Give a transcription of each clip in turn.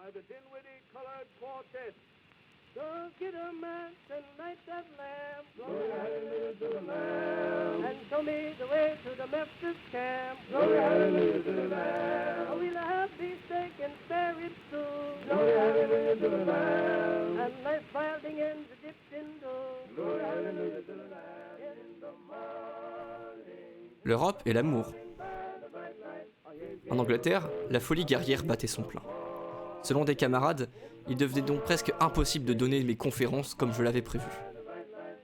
by the Dinwiddie Colored Quartet. So get a match and light that lamp. Glory, hallelujah to the Lamb. And show me the way to the Memphis camp. Glory, hallelujah to the Lamb. We'll have beefsteak and spare ribs too. Glory, hallelujah to the Lamb. And nice wilding in the dipped in dough. Glory, hallelujah to the Lamb. In the morning. L'Europe et l'amour. En Angleterre, la folie guerrière battait son plein. Selon des camarades, il devenait donc presque impossible de donner mes conférences comme je l'avais prévu.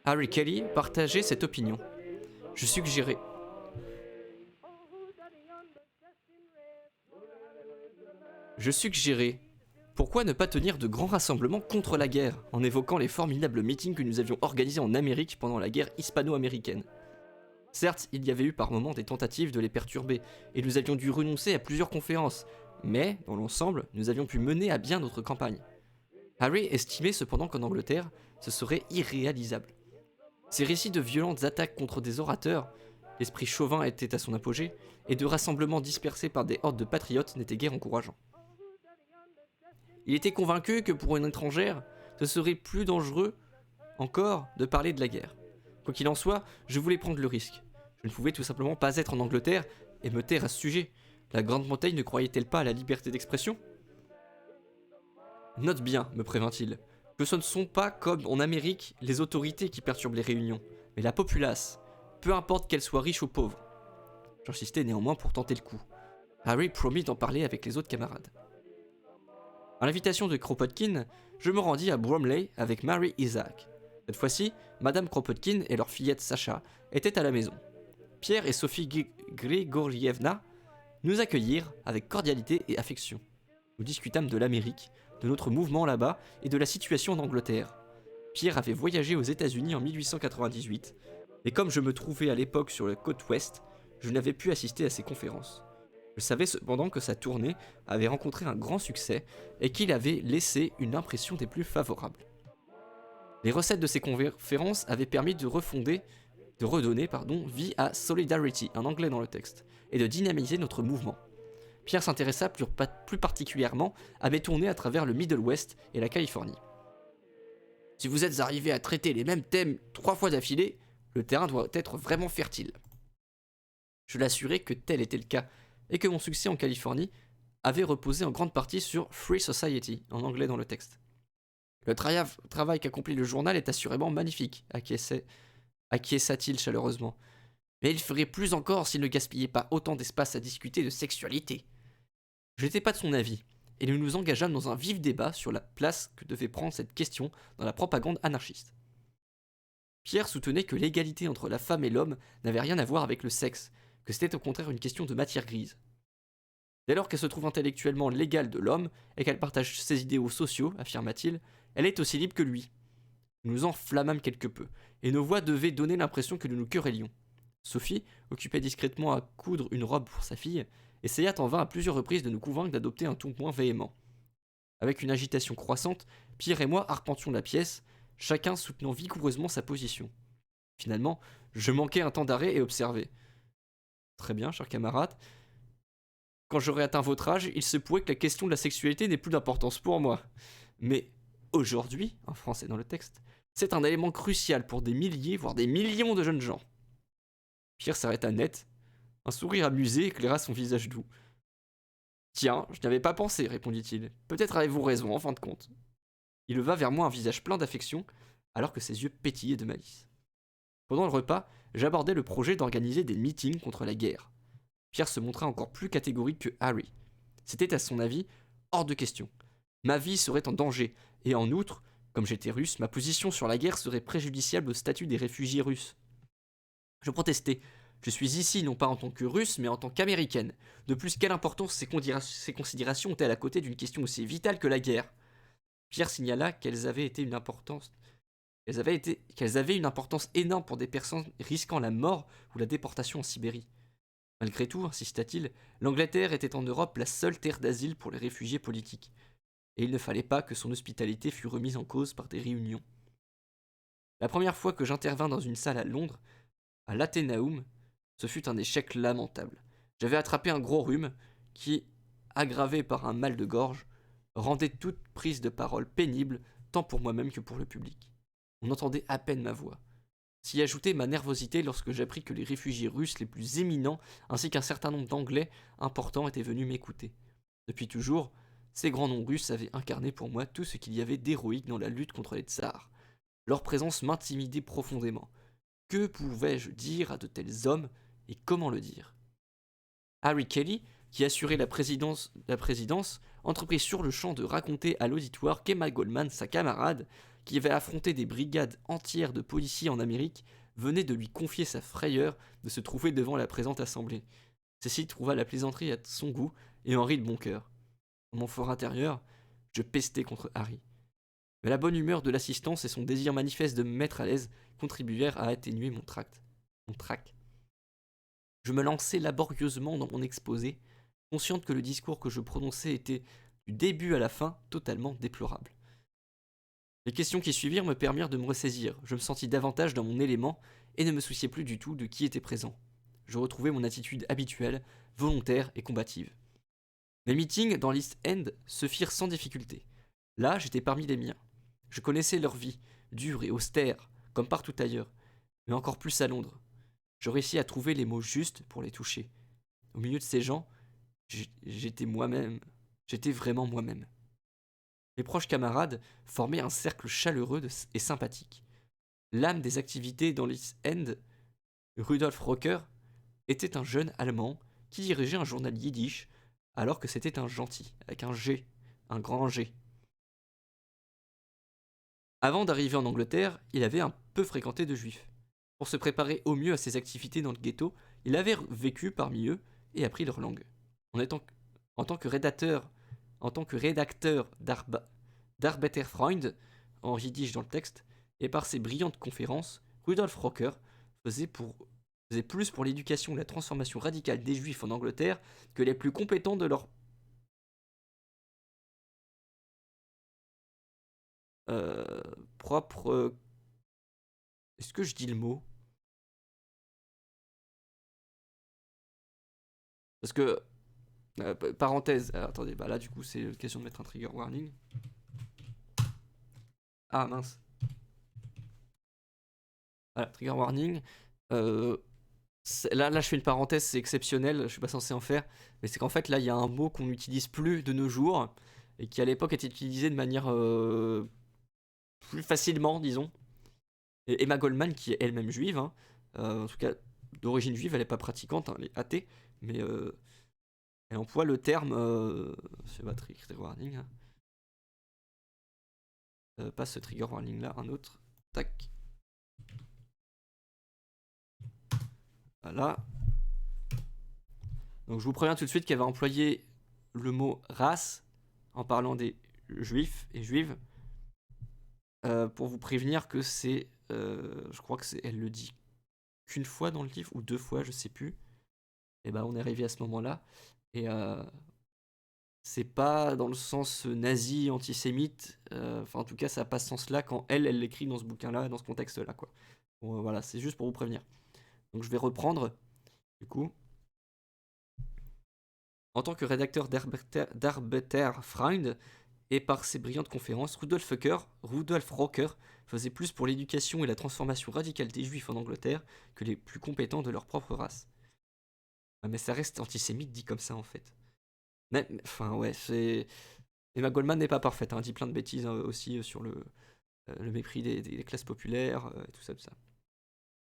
Harry Kelly partageait cette opinion. Je suggérais pourquoi ne pas tenir de grands rassemblements contre la guerre, en évoquant les formidables meetings que nous avions organisés en Amérique pendant la guerre hispano-américaine. Certes, il y avait eu par moments des tentatives de les perturber, et nous avions dû renoncer à plusieurs conférences, mais, dans l'ensemble, nous avions pu mener à bien notre campagne. Harry estimait cependant qu'en Angleterre, ce serait irréalisable. Ces récits de violentes attaques contre des orateurs, l'esprit chauvin était à son apogée, et de rassemblements dispersés par des hordes de patriotes n'étaient guère encourageants. Il était convaincu que pour une étrangère, ce serait plus dangereux encore de parler de la guerre. Quoi qu'il en soit, je voulais prendre le risque. Je ne pouvais tout simplement pas être en Angleterre et me taire à ce sujet. La Grande-Bretagne ne croyait-elle pas à la liberté d'expression ? Note bien, me prévint-il, que ce ne sont pas comme en Amérique les autorités qui perturbent les réunions, mais la populace, peu importe qu'elle soit riche ou pauvre. J'insistais néanmoins pour tenter le coup. Harry promit d'en parler avec les autres camarades. À l'invitation de Kropotkin, je me rendis à Bromley avec Mary Isaac. Cette fois-ci, Madame Kropotkin et leur fillette Sacha étaient à la maison. Pierre et Sophie Grigorievna nous accueillirent avec cordialité et affection. Nous discutâmes de l'Amérique, de notre mouvement là-bas et de la situation en Angleterre. Pierre avait voyagé aux États-Unis en 1898, et comme je me trouvais à l'époque sur la côte ouest, je n'avais pu assister à ses conférences. Je savais cependant que sa tournée avait rencontré un grand succès et qu'il avait laissé une impression des plus favorables. Les recettes de ces conférences avaient permis de redonner vie à Solidarity, en anglais dans le texte, et de dynamiser notre mouvement. Pierre s'intéressa plus particulièrement à mes tournées à travers le Middle West et la Californie. Si vous êtes arrivé à traiter les mêmes thèmes 3 fois d'affilée, le terrain doit être vraiment fertile. Je l'assurais que tel était le cas, et que mon succès en Californie avait reposé en grande partie sur Free Society, en anglais dans le texte. Le travail qu'accomplit le journal est assurément magnifique, acquiesça-t-il chaleureusement. Mais il ferait plus encore s'il ne gaspillait pas autant d'espace à discuter de sexualité. Je n'étais pas de son avis, et nous nous engageâmes dans un vif débat sur la place que devait prendre cette question dans la propagande anarchiste. Pierre soutenait que l'égalité entre la femme et l'homme n'avait rien à voir avec le sexe, que c'était au contraire une question de matière grise. Dès lors qu'elle se trouve intellectuellement l'égale de l'homme et qu'elle partage ses idéaux sociaux, affirma-t-il, elle est aussi libre que lui. Nous nous enflammâmes quelque peu, et nos voix devaient donner l'impression que nous nous querellions. Sophie, occupée discrètement à coudre une robe pour sa fille, essaya en vain à plusieurs reprises de nous convaincre d'adopter un ton moins véhément. Avec une agitation croissante, Pierre et moi arpentions la pièce, chacun soutenant vigoureusement sa position. Finalement, je manquai un temps d'arrêt et observai. Très bien, cher camarade. Quand j'aurai atteint votre âge, il se pourrait que la question de la sexualité n'ait plus d'importance pour moi. Mais aujourd'hui, en français dans le texte, c'est un élément crucial pour des milliers, voire des millions de jeunes gens. Pierre s'arrêta net. Un sourire amusé éclaira son visage doux. Tiens, je n'y avais pas pensé, répondit-il. Peut-être avez-vous raison, en fin de compte. Il leva vers moi un visage plein d'affection, alors que ses yeux pétillaient de malice. Pendant le repas, j'abordai le projet d'organiser des meetings contre la guerre. Pierre se montra encore plus catégorique que Harry. C'était, à son avis, hors de question. Ma vie serait en danger, et en outre, comme j'étais russe, ma position sur la guerre serait préjudiciable au statut des réfugiés russes. Je protestais. Je suis ici non pas en tant que russe, mais en tant qu'américaine. De plus, quelle importance ces considérations ont-elles à côté d'une question aussi vitale que la guerre ? Pierre signala qu'elles avaient une importance énorme pour des personnes risquant la mort ou la déportation en Sibérie. Malgré tout, insista-t-il, l'Angleterre était en Europe la seule terre d'asile pour les réfugiés politiques, et il ne fallait pas que son hospitalité fût remise en cause par des réunions. La première fois que j'intervins dans une salle à Londres, à l'Athénaeum, ce fut un échec lamentable. J'avais attrapé un gros rhume qui, aggravé par un mal de gorge, rendait toute prise de parole pénible, tant pour moi-même que pour le public. On entendait à peine ma voix. S'y ajoutait ma nervosité lorsque j'appris que les réfugiés russes les plus éminents, ainsi qu'un certain nombre d'anglais importants étaient venus m'écouter. Depuis toujours, ces grands noms russes avaient incarné pour moi tout ce qu'il y avait d'héroïque dans la lutte contre les tsars. Leur présence m'intimidait profondément. Que pouvais-je dire à de tels hommes, et comment le dire? Harry Kelly, qui assurait la présidence, entreprit sur le champ de raconter à l'auditoire qu'Emma Goldman, sa camarade, qui avait affronté des brigades entières de policiers en Amérique, venait de lui confier sa frayeur de se trouver devant la présente assemblée. Cécile trouva la plaisanterie à son goût et en rit de bon cœur. Dans mon fort intérieur, je pestais contre Harry. Mais la bonne humeur de l'assistance et son désir manifeste de me mettre à l'aise contribuèrent à atténuer mon trac. Je me lançai laborieusement dans mon exposé, consciente que le discours que je prononçais était, du début à la fin, totalement déplorable. Les questions qui suivirent me permirent de me ressaisir, je me sentis davantage dans mon élément et ne me souciais plus du tout de qui était présent. Je retrouvai mon attitude habituelle, volontaire et combative. Mes meetings dans l'East End se firent sans difficulté. Là, j'étais parmi les miens. Je connaissais leur vie, dure et austère, comme partout ailleurs, mais encore plus à Londres. Je réussis à trouver les mots justes pour les toucher. Au milieu de ces gens, j'étais moi-même. J'étais vraiment moi-même. Mes proches camarades formaient un cercle chaleureux et sympathique. L'âme des activités dans l'East End, Rudolf Rocker, était un jeune Allemand qui dirigeait un journal yiddish, alors que c'était un gentil, avec un G, un grand G. Avant d'arriver en Angleterre, il avait un peu fréquenté de juifs. Pour se préparer au mieux à ses activités dans le ghetto, il avait vécu parmi eux et appris leur langue. En tant que rédacteur, d'Arbeiterfreund, en yiddish dans le texte, et par ses brillantes conférences, Rudolf Rocker faisait plus pour l'éducation et la transformation radicale des juifs en Angleterre que les plus compétents de leur propre... Est-ce que je dis le mot? Parce que parenthèse, attendez, bah là du coup c'est question de mettre un trigger warning. Ah mince. Voilà, trigger warning. Euh, là je fais une parenthèse, c'est exceptionnel, je suis pas censé en faire, mais c'est qu'en fait là il y a un mot qu'on n'utilise plus de nos jours et qui à l'époque était utilisé de manière plus facilement, disons. Et Emma Goldman, qui est elle-même juive, hein, en tout cas d'origine juive, elle est pas pratiquante, hein, elle est athée, mais elle emploie le terme. C'est pas trigger warning. Hein. Pas ce trigger warning là, un autre. Tac. Voilà. Donc je vous préviens tout de suite qu'elle va employer le mot race en parlant des juifs et juives pour vous prévenir que c'est. Je crois que c'est. Elle le dit qu'une fois dans le livre ou deux fois, je sais plus. Et ben on est arrivé à ce moment-là. Et c'est pas dans le sens nazi, antisémite. Enfin, en tout cas, ça n'a pas ce sens-là quand elle l'écrit dans ce bouquin-là, dans ce contexte-là, quoi. Bon, voilà, c'est juste pour vous prévenir. Donc, je vais reprendre, du coup. En tant que rédacteur d'Arbeiterfreund et par ses brillantes conférences, Rudolf Rocker faisait plus pour l'éducation et la transformation radicale des Juifs en Angleterre que les plus compétents de leur propre race. Ah, mais ça reste antisémite dit comme ça, en fait. Mais, enfin, ouais, c'est. Emma Goldman n'est pas parfaite, hein, elle dit plein de bêtises aussi sur le mépris des classes populaires, et tout ça, tout ça.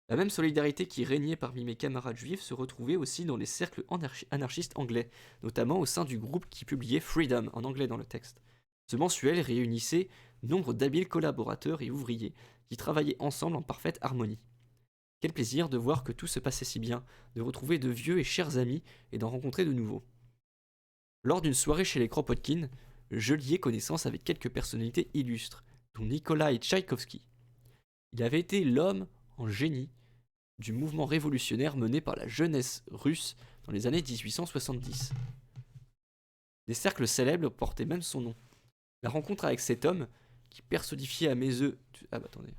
La même solidarité qui régnait parmi mes camarades juifs se retrouvait aussi dans les cercles anarchistes anglais, notamment au sein du groupe qui publiait Freedom, en anglais dans le texte. Ce mensuel réunissait nombre d'habiles collaborateurs et ouvriers qui travaillaient ensemble en parfaite harmonie. Quel plaisir de voir que tout se passait si bien, de retrouver de vieux et chers amis et d'en rencontrer de nouveaux. Lors d'une soirée chez les Kropotkin, je liai connaissance avec quelques personnalités illustres, dont Nikolai Tchaïkovski. Il avait été l'homme en génie du mouvement révolutionnaire mené par la jeunesse russe dans les années 1870. Des cercles célèbres portaient même son nom. La rencontre avec cet homme, qui personnifiait à mes yeux... Ah bah attendez.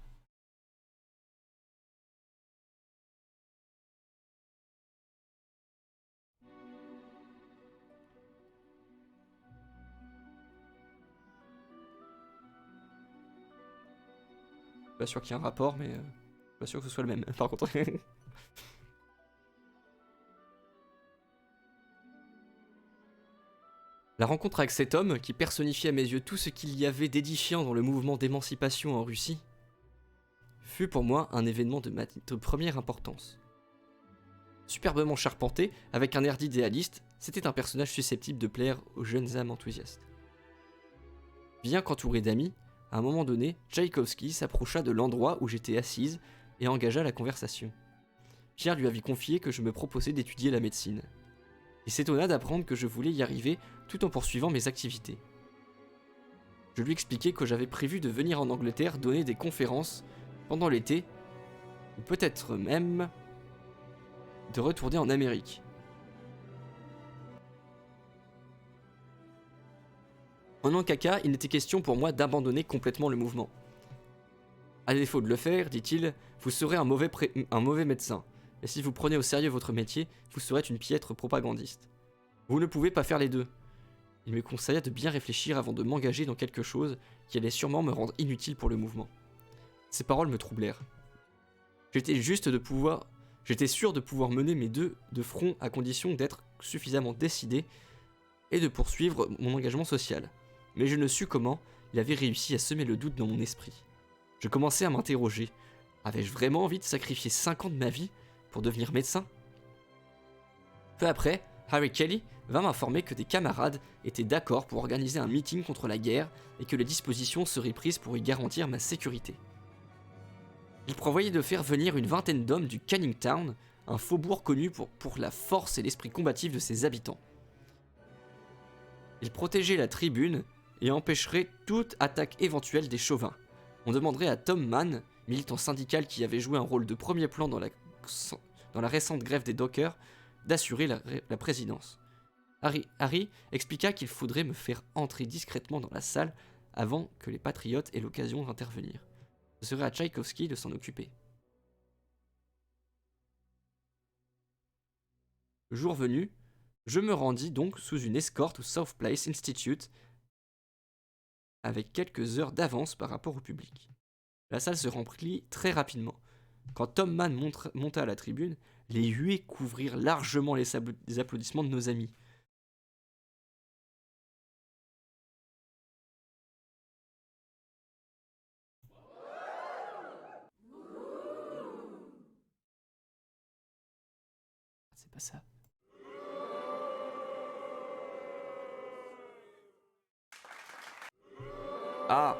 Pas sûr qu'il y ait un rapport, mais pas sûr que ce soit le même, par contre. La rencontre avec cet homme, qui personnifiait à mes yeux tout ce qu'il y avait d'édifiant dans le mouvement d'émancipation en Russie, fut pour moi un événement de première importance. Superbement charpenté, avec un air d'idéaliste, c'était un personnage susceptible de plaire aux jeunes âmes enthousiastes. Bien qu'entouré d'amis, à un moment donné, Tchaïkovski s'approcha de l'endroit où j'étais assise et engagea la conversation. Pierre lui avait confié que je me proposais d'étudier la médecine. Il s'étonna d'apprendre que je voulais y arriver tout en poursuivant mes activités. Je lui expliquai que j'avais prévu de venir en Angleterre donner des conférences pendant l'été, ou peut-être même de retourner en Amérique. En un caca, il n'était question pour moi d'abandonner complètement le mouvement. À défaut de le faire, dit-il, vous serez un mauvais médecin, et si vous prenez au sérieux votre métier, vous serez une piètre propagandiste. Vous ne pouvez pas faire les deux. Il me conseilla de bien réfléchir avant de m'engager dans quelque chose qui allait sûrement me rendre inutile pour le mouvement. Ces paroles me troublèrent. J'étais sûr de pouvoir mener mes deux de front à condition d'être suffisamment décidé et de poursuivre mon engagement social. Mais je ne sus comment il avait réussi à semer le doute dans mon esprit. Je commençais à m'interroger. Avais-je vraiment envie de sacrifier 5 ans de ma vie pour devenir médecin? Peu après, Harry Kelly vint m'informer que des camarades étaient d'accord pour organiser un meeting contre la guerre et que les dispositions seraient prises pour y garantir ma sécurité. Il prévoyait de faire venir une vingtaine d'hommes du Canning Town, un faubourg connu pour la force et l'esprit combatif de ses habitants. Il protégeait la tribune et empêcherait toute attaque éventuelle des chauvins. On demanderait à Tom Mann, militant syndical qui avait joué un rôle de premier plan dans la récente grève des dockers, d'assurer la présidence. Harry expliqua qu'il faudrait me faire entrer discrètement dans la salle avant que les patriotes aient l'occasion d'intervenir. Ce serait à Tchaïkovski de s'en occuper. Le jour venu, je me rendis donc sous une escorte au South Place Institute avec quelques heures d'avance par rapport au public. La salle se remplit très rapidement. Quand Tom Mann monta à la tribune, les huées couvrirent largement les applaudissements de nos amis. C'est pas ça. Ah!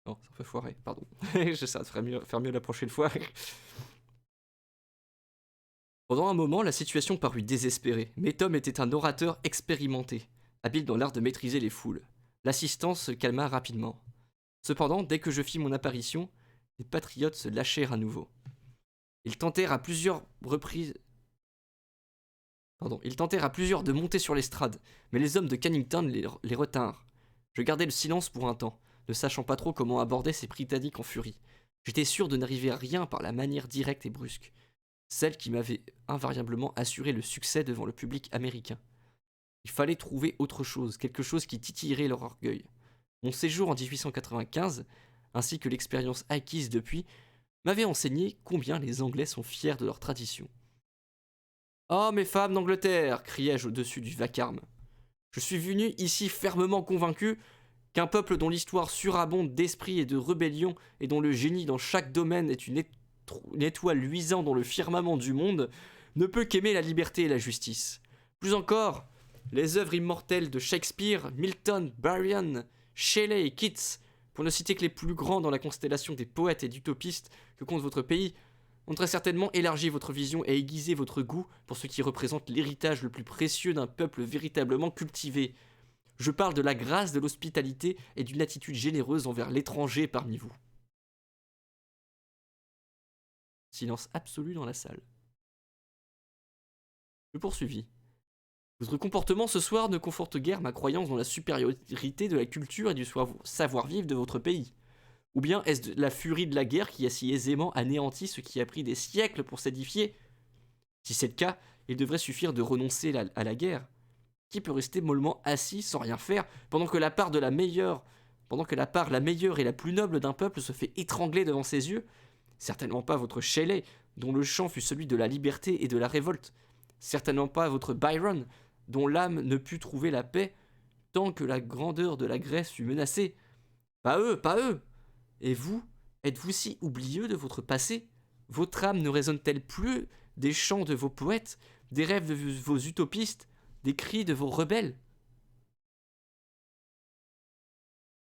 Non, ça fait foirer, pardon. J'essaie de faire mieux la prochaine fois. Pendant un moment, la situation parut désespérée, mais Tom était un orateur expérimenté, habile dans l'art de maîtriser les foules. L'assistance se calma rapidement. Cependant, dès que je fis mon apparition, les patriotes se lâchèrent à nouveau. Ils tentèrent à plusieurs de monter sur l'estrade, mais les hommes de Cannington les retinrent. Je gardai le silence pour un temps, ne sachant pas trop comment aborder ces Britanniques en furie. J'étais sûr de n'arriver à rien par la manière directe et brusque, celle qui m'avait invariablement assuré le succès devant le public américain. Il fallait trouver autre chose, quelque chose qui titillerait leur orgueil. Mon séjour en 1895, ainsi que l'expérience acquise depuis, m'avaient enseigné combien les Anglais sont fiers de leur tradition. « Oh, mes femmes d'Angleterre !» criai-je au-dessus du vacarme. « Je suis venu ici fermement convaincu qu'un peuple dont l'histoire surabonde d'esprit et de rébellion et dont le génie dans chaque domaine est une étoile luisante dans le firmament du monde, ne peut qu'aimer la liberté et la justice. Plus encore, les œuvres immortelles de Shakespeare, Milton, Byron, Shelley et Keats, pour ne citer que les plus grands dans la constellation des poètes et d'utopistes que compte votre pays, ont très certainement élargi votre vision et aiguisé votre goût pour ce qui représente l'héritage le plus précieux d'un peuple véritablement cultivé. Je parle de la grâce de l'hospitalité et d'une attitude généreuse envers l'étranger parmi vous. » Silence absolu dans la salle. Je poursuivis. Votre comportement ce soir ne conforte guère ma croyance dans la supériorité de la culture et du savoir-vivre de votre pays. Ou bien est-ce la furie de la guerre qui a si aisément anéanti ce qui a pris des siècles pour s'édifier? Si c'est le cas, il devrait suffire de renoncer à la guerre. Qui peut rester mollement assis sans rien faire pendant que la part la meilleure et la plus noble d'un peuple se fait étrangler devant ses yeux? Certainement pas votre Shelley, dont le chant fut celui de la liberté et de la révolte. Certainement pas votre Byron, dont l'âme ne put trouver la paix tant que la grandeur de la Grèce fut menacée. Pas eux, pas eux. Et vous, êtes-vous si oublieux de votre passé? Votre âme ne résonne-t-elle plus des chants de vos poètes, des rêves de vos utopistes, des cris de vos rebelles?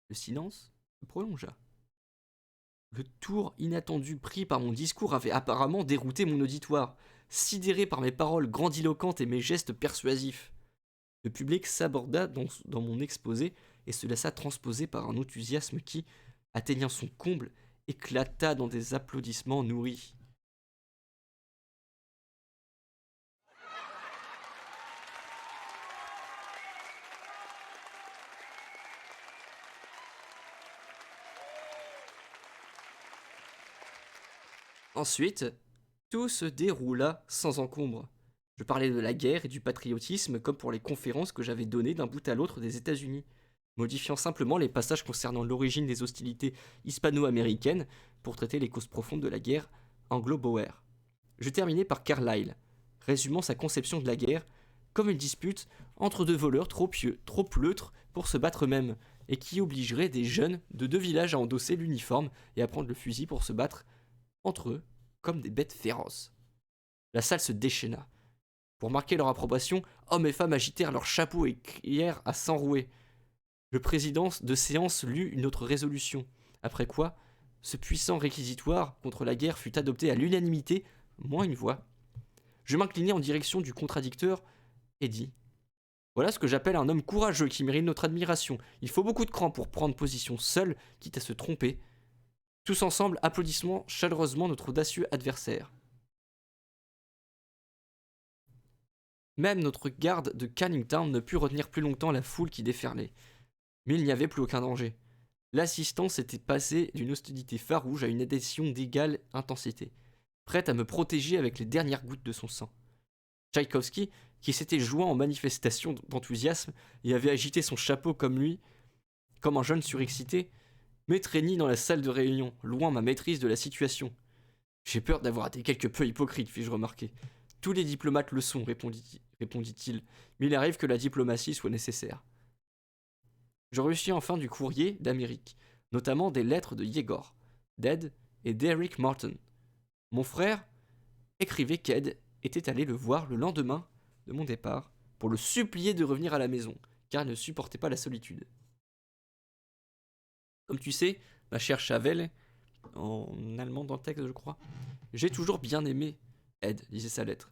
Le silence se prolongea. Le tour inattendu pris par mon discours avait apparemment dérouté mon auditoire, sidéré par mes paroles grandiloquentes et mes gestes persuasifs. Le public s'aborda dans mon exposé et se laissa transposer par un enthousiasme qui, atteignant son comble, éclata dans des applaudissements nourris. Ensuite, tout se déroula sans encombre. Je parlais de la guerre et du patriotisme comme pour les conférences que j'avais données d'un bout à l'autre des États-Unis, modifiant simplement les passages concernant l'origine des hostilités hispano-américaines pour traiter les causes profondes de la guerre anglo-boer. Je terminai par Carlyle, résumant sa conception de la guerre comme une dispute entre deux voleurs trop pleutres pour se battre eux-mêmes, et qui obligerait des jeunes de deux villages à endosser l'uniforme et à prendre le fusil pour se battre entre eux comme des bêtes féroces. La salle se déchaîna. Pour marquer leur approbation, hommes et femmes agitèrent leurs chapeaux et crièrent à s'enrouer. Le président de séance lut une autre résolution, après quoi ce puissant réquisitoire contre la guerre fut adopté à l'unanimité, moins une voix. Je m'inclinai en direction du contradicteur et dis: voilà ce que j'appelle un homme courageux qui mérite notre admiration. Il faut beaucoup de cran pour prendre position seul, quitte à se tromper. Tous ensemble, applaudissement chaleureusement notre audacieux adversaire. Même notre garde de Canning Town ne put retenir plus longtemps la foule qui déferlait. Mais il n'y avait plus aucun danger. L'assistant s'était passé d'une hostilité farouche à une adhésion d'égale intensité, prête à me protéger avec les dernières gouttes de son sang. Tchaïkovski, qui s'était joint en manifestation d'enthousiasme et avait agité son chapeau comme lui, comme un jeune surexcité, m'étreignit dans la salle de réunion, loin ma maîtrise de la situation. J'ai peur d'avoir été quelque peu hypocrite, fis-je remarquer. Tous les diplomates le sont, répondit-il, mais il arrive que la diplomatie soit nécessaire. Je reçus enfin du courrier d'Amérique, notamment des lettres de Yegor, d'Ed et d'Eric Martin. Mon frère écrivait qu'Ed était allé le voir le lendemain de mon départ pour le supplier de revenir à la maison, car il ne supportait pas la solitude. Comme tu sais, ma chère Chavel, en allemand dans le texte je crois, j'ai toujours bien aimé Ed, disait sa lettre.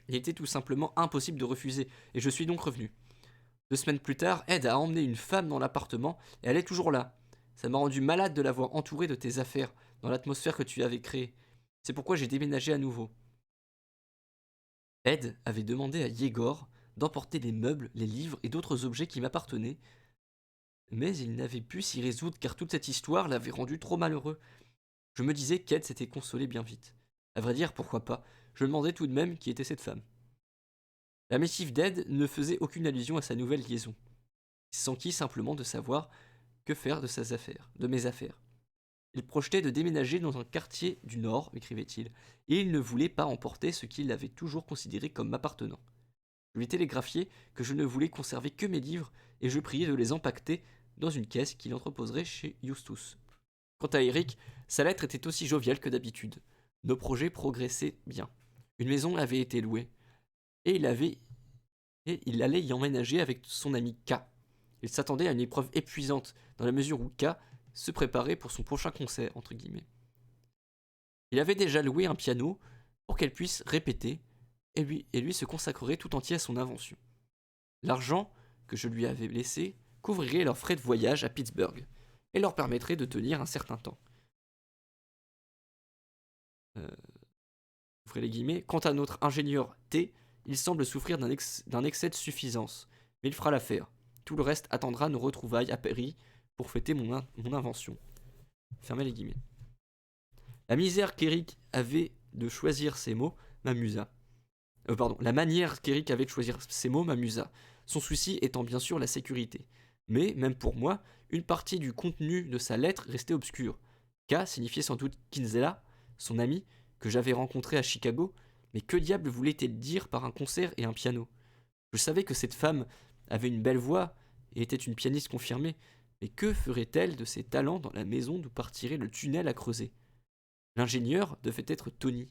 Il était tout simplement impossible de refuser, et je suis donc revenu. 2 semaines plus tard, Ed a emmené une femme dans l'appartement, et elle est toujours là. Ça m'a rendu malade de l'avoir entourée de tes affaires, dans l'atmosphère que tu avais créée. C'est pourquoi j'ai déménagé à nouveau. Ed avait demandé à Yegor d'emporter les meubles, les livres et d'autres objets qui m'appartenaient, mais il n'avait pu s'y résoudre car toute cette histoire l'avait rendu trop malheureux. Je me disais qu'Ed s'était consolé bien vite. À vrai dire, pourquoi pas, je me demandais tout de même qui était cette femme. La missive d'Ed ne faisait aucune allusion à sa nouvelle liaison. Il s'enquit simplement de savoir que faire de mes affaires. Il projetait de déménager dans un quartier du Nord, écrivait-il, et il ne voulait pas emporter ce qu'il avait toujours considéré comme m'appartenant. Je lui télégraphiai que je ne voulais conserver que mes livres et je priais de les empaqueter dans une caisse qu'il entreposerait chez Justus. Quant à Eric, sa lettre était aussi joviale que d'habitude. Nos projets progressaient bien. Une maison avait été louée et il allait y emménager avec son ami K. Il s'attendait à une épreuve épuisante dans la mesure où K se préparait pour son prochain concert, entre guillemets. Il avait déjà loué un piano pour qu'elle puisse répéter et lui se consacrerait tout entier à son invention. L'argent que je lui avais laissé couvrirait leurs frais de voyage à Pittsburgh et leur permettrait de tenir un certain temps. Ouvrez les guillemets. Quant à notre ingénieur T, il semble souffrir d'un excès de suffisance, mais il fera l'affaire. Tout le reste attendra nos retrouvailles à Paris pour fêter mon invention. Fermez les guillemets. La misère qu'Eric avait de choisir ses mots m'amusa. La manière qu'Eric avait de choisir ses mots m'amusa. Son souci étant bien sûr la sécurité. Mais, même pour moi, une partie du contenu de sa lettre restait obscure. K signifiait sans doute Kinsella, son ami, que j'avais rencontré à Chicago, mais que diable voulait-elle dire par un concert et un piano? Je savais que cette femme avait une belle voix et était une pianiste confirmée, mais que ferait-elle de ses talents dans la maison d'où partirait le tunnel à creuser? L'ingénieur devait être Tony.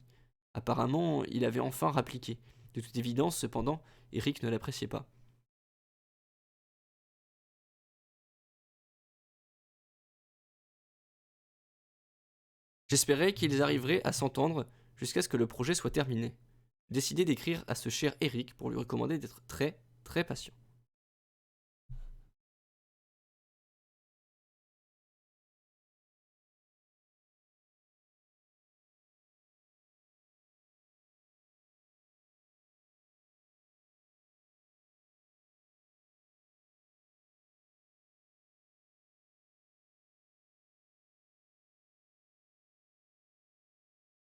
Apparemment, il avait enfin rappliqué. De toute évidence, cependant, Eric ne l'appréciait pas. J'espérais qu'ils arriveraient à s'entendre jusqu'à ce que le projet soit terminé. J'ai décidé d'écrire à ce cher Eric pour lui recommander d'être très, très patient.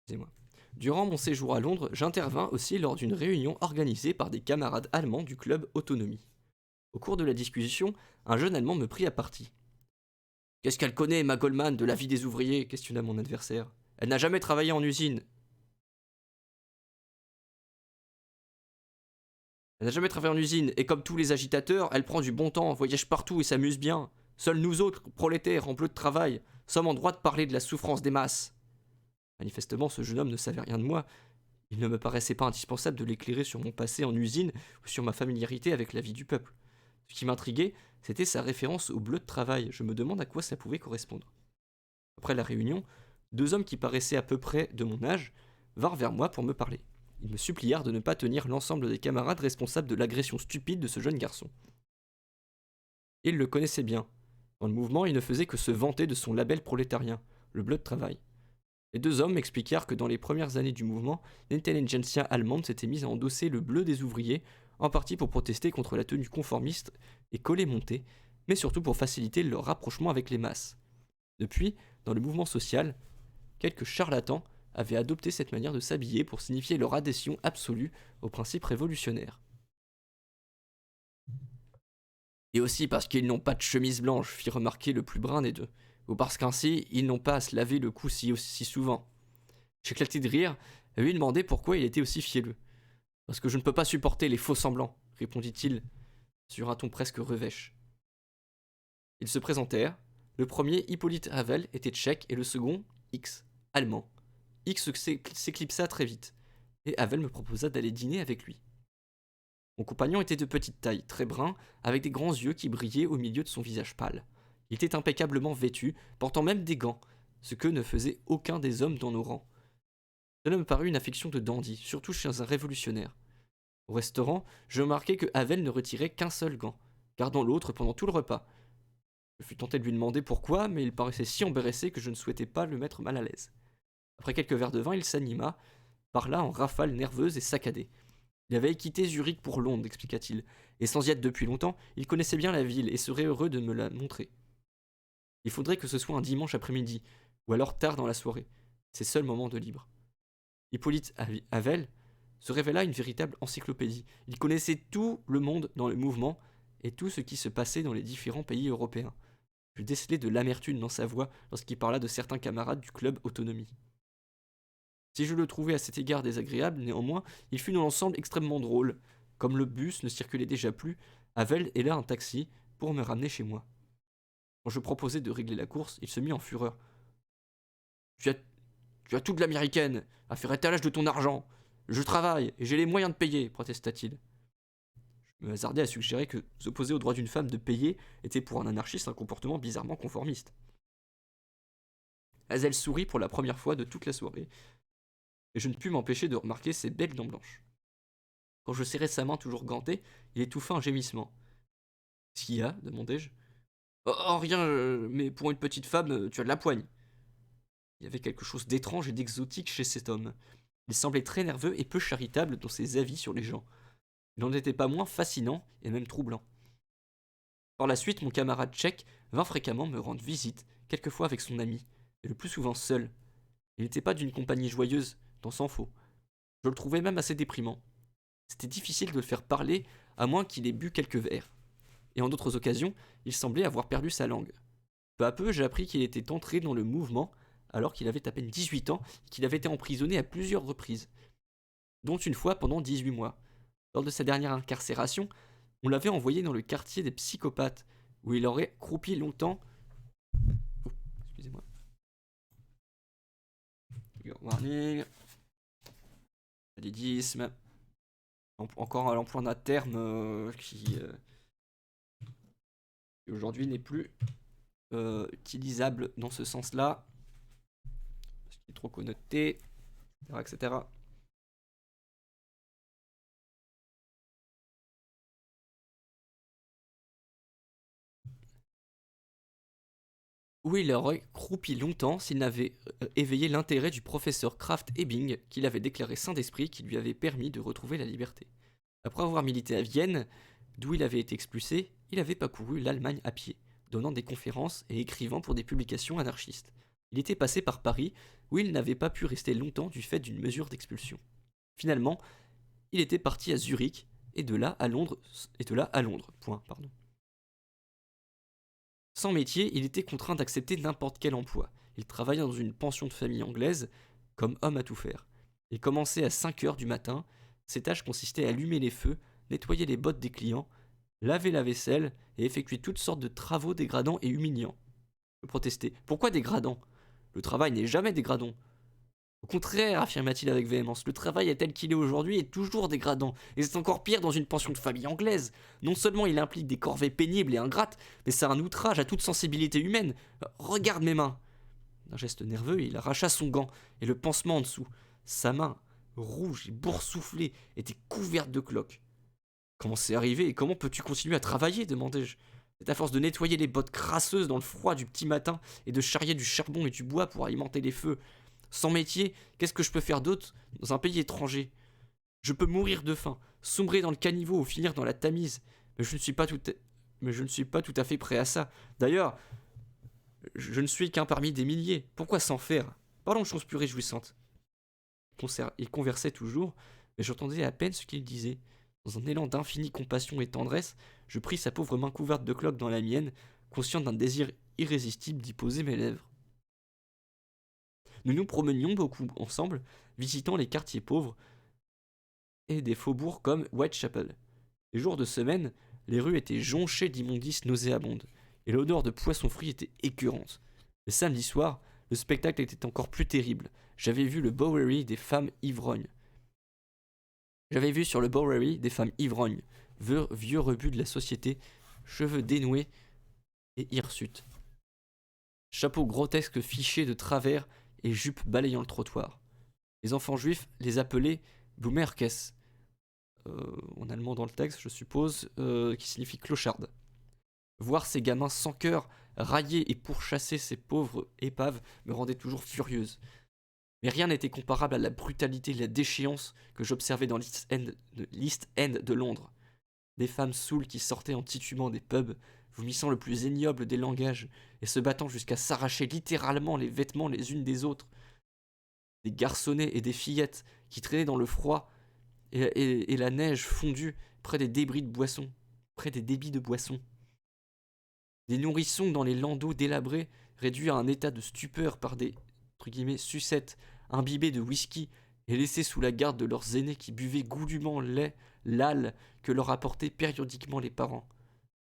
Excusez-moi. Durant mon séjour à Londres, j'intervins aussi lors d'une réunion organisée par des camarades allemands du club Autonomie. Au cours de la discussion, un jeune Allemand me prit à partie. Qu'est-ce qu'elle connaît, ma Goldman, de la vie des ouvriers questionna mon adversaire. Elle n'a jamais travaillé en usine. Elle n'a jamais travaillé en usine, et comme tous les agitateurs, elle prend du bon temps, voyage partout et s'amuse bien. Seuls nous autres, prolétaires en bleu de travail, sommes en droit de parler de la souffrance des masses. Manifestement, ce jeune homme ne savait rien de moi. Il ne me paraissait pas indispensable de l'éclairer sur mon passé en usine ou sur ma familiarité avec la vie du peuple. Ce qui m'intriguait, c'était sa référence au bleu de travail. Je me demande à quoi ça pouvait correspondre. Après la réunion, deux hommes qui paraissaient à peu près de mon âge vinrent vers moi pour me parler. Ils me supplièrent de ne pas tenir l'ensemble des camarades responsables de l'agression stupide de ce jeune garçon. Ils le connaissaient bien. Dans le mouvement, il ne faisait que se vanter de son label prolétarien, le bleu de travail. Les deux hommes m'expliquèrent que dans les premières années du mouvement, l'intelligentsia allemande s'était mise à endosser le bleu des ouvriers, en partie pour protester contre la tenue conformiste et collet-monté, mais surtout pour faciliter leur rapprochement avec les masses. Depuis, dans le mouvement social, quelques charlatans avaient adopté cette manière de s'habiller pour signifier leur adhésion absolue aux principes révolutionnaires. Et aussi parce qu'ils n'ont pas de chemise blanche, fit remarquer le plus brun des deux, ou parce qu'ainsi ils n'ont pas à se laver le cou si souvent. J'éclatai de rire et lui demandai pourquoi il était aussi fielleux. Parce que je ne peux pas supporter les faux semblants, répondit-il sur un ton presque revêche. Ils se présentèrent. Le premier, Hippolyte Havel, était tchèque et le second, X, allemand. X s'éclipsa très vite, et Havel me proposa d'aller dîner avec lui. Mon compagnon était de petite taille, très brun, avec des grands yeux qui brillaient au milieu de son visage pâle. Il était impeccablement vêtu, portant même des gants, ce que ne faisait aucun des hommes dans nos rangs. Cela me parut une affection de dandy, surtout chez un révolutionnaire. Au restaurant, je remarquai que Havel ne retirait qu'un seul gant, gardant l'autre pendant tout le repas. Je fus tenté de lui demander pourquoi, mais il paraissait si embarrassé que je ne souhaitais pas le mettre mal à l'aise. Après quelques verres de vin, il s'anima, parla en rafales nerveuses et saccadées. Il avait quitté Zurich pour Londres, expliqua-t-il, et sans y être depuis longtemps, il connaissait bien la ville et serait heureux de me la montrer. Il faudrait que ce soit un dimanche après-midi, ou alors tard dans la soirée, ses seuls moments de libre. Hippolyte Havel se révéla une véritable encyclopédie. Il connaissait tout le monde dans le mouvement et tout ce qui se passait dans les différents pays européens. Je décelai de l'amertume dans sa voix lorsqu'il parla de certains camarades du club Autonomie. Si je le trouvais à cet égard désagréable, néanmoins, il fut dans l'ensemble extrêmement drôle. Comme le bus ne circulait déjà plus, Havel héla un taxi pour me ramener chez moi. Quand je proposai de régler la course, il se mit en fureur. Tu as tout de l'américaine, à faire étalage de ton argent. Je travaille et j'ai les moyens de payer, protesta-t-il. Je me hasardai à suggérer que s'opposer au droit d'une femme de payer était pour un anarchiste un comportement bizarrement conformiste. Hazel sourit pour la première fois de toute la soirée, et je ne pus m'empêcher de remarquer ses belles dents blanches. Quand je serrai sa main toujours gantée, il étouffa un gémissement. Qu'est-ce qu'il y a demandai-je. Oh, rien, mais pour une petite femme, tu as de la poigne. Il y avait quelque chose d'étrange et d'exotique chez cet homme. Il semblait très nerveux et peu charitable dans ses avis sur les gens. Il n'en était pas moins fascinant et même troublant. Par la suite, mon camarade tchèque vint fréquemment me rendre visite, quelquefois avec son ami, et le plus souvent seul. Il n'était pas d'une compagnie joyeuse, tant s'en faut. Je le trouvais même assez déprimant. C'était difficile de le faire parler, à moins qu'il ait bu quelques verres. Et en d'autres occasions, il semblait avoir perdu sa langue. Peu à peu, j'ai appris qu'il était entré dans le mouvement alors qu'il avait à peine 18 ans et qu'il avait été emprisonné à plusieurs reprises, dont une fois pendant 18 mois. Lors de sa dernière incarcération, on l'avait envoyé dans le quartier des psychopathes, où il aurait croupi longtemps. Oh, excusez-moi. Trigger warning. Validisme. Encore à l'emploi d'un terme qui aujourd'hui n'est plus utilisable dans ce sens-là, parce qu'il est trop connoté, etc., etc. Où il aurait croupi longtemps s'il n'avait éveillé l'intérêt du professeur Kraft Ebing, qu'il avait déclaré saint d'esprit, qui lui avait permis de retrouver la liberté. Après avoir milité à Vienne, d'où il avait été expulsé, il avait parcouru l'Allemagne à pied, donnant des conférences et écrivant pour des publications anarchistes. Il était passé par Paris, où il n'avait pas pu rester longtemps du fait d'une mesure d'expulsion. Finalement, il était parti à Zurich, et de là à Londres. Point, pardon. Sans métier, il était contraint d'accepter n'importe quel emploi. Il travaillait dans une pension de famille anglaise, comme homme à tout faire. Il commençait à 5 heures du matin. Ses tâches consistaient à allumer les feux, nettoyer les bottes des clients, laver la vaisselle et effectuer toutes sortes de travaux dégradants et humiliants. Je protestais. Pourquoi dégradant? Le travail n'est jamais dégradant. Au contraire, affirma-t-il avec véhémence, le travail tel qu'il est aujourd'hui est toujours dégradant, et c'est encore pire dans une pension de famille anglaise. Non seulement il implique des corvées pénibles et ingrates, mais c'est un outrage à toute sensibilité humaine. Regarde mes mains. D'un geste nerveux, il arracha son gant et le pansement en dessous. Sa main, rouge et boursouflée, était couverte de cloques. Comment c'est arrivé et comment peux-tu continuer à travailler demandai-je. C'est à force de nettoyer les bottes crasseuses dans le froid du petit matin et de charrier du charbon et du bois pour alimenter les feux. Sans métier, qu'est-ce que je peux faire d'autre dans un pays étranger? Je peux mourir de faim, sombrer dans le caniveau ou finir dans la Tamise, mais je ne suis pas tout à fait prêt à ça. D'ailleurs, je ne suis qu'un parmi des milliers. Pourquoi s'en faire? Parlons de choses plus réjouissantes. Il conversait toujours, mais j'entendais à peine ce qu'il disait. Dans un élan d'infinie compassion et tendresse, je pris sa pauvre main couverte de cloques dans la mienne, conscient d'un désir irrésistible d'y poser mes lèvres. Nous nous promenions beaucoup ensemble, visitant les quartiers pauvres et des faubourgs comme Whitechapel. Les jours de semaine, les rues étaient jonchées d'immondices nauséabondes, et l'odeur de poisson frit était écœurante. Le samedi soir, le spectacle était encore plus terrible. J'avais vu le Bowery des femmes ivrognes. J'avais vu sur le Bowery des femmes ivrognes, vieux rebuts de la société, cheveux dénoués et hirsutes. Chapeaux grotesques fichés de travers et jupes balayant le trottoir. Les enfants juifs les appelaient Blumerkes, en allemand dans le texte, je suppose, qui signifie clocharde. Voir ces gamins sans cœur railler et pourchasser ces pauvres épaves me rendait toujours furieuse. Mais rien n'était comparable à la brutalité et la déchéance que j'observais dans l'East End de Londres. Des femmes saoules qui sortaient en titubant des pubs, vomissant le plus ignoble des langages et se battant jusqu'à s'arracher littéralement les vêtements les unes des autres. Des garçonnets et des fillettes qui traînaient dans le froid et la neige fondue près des débris de boissons, près des débits de boissons. Des nourrissons dans les landaux délabrés, réduits à un état de stupeur par des entre guillemets, sucettes, imbibés de whisky et laissés sous la garde de leurs aînés qui buvaient goulûment l'âle que leur apportaient périodiquement les parents.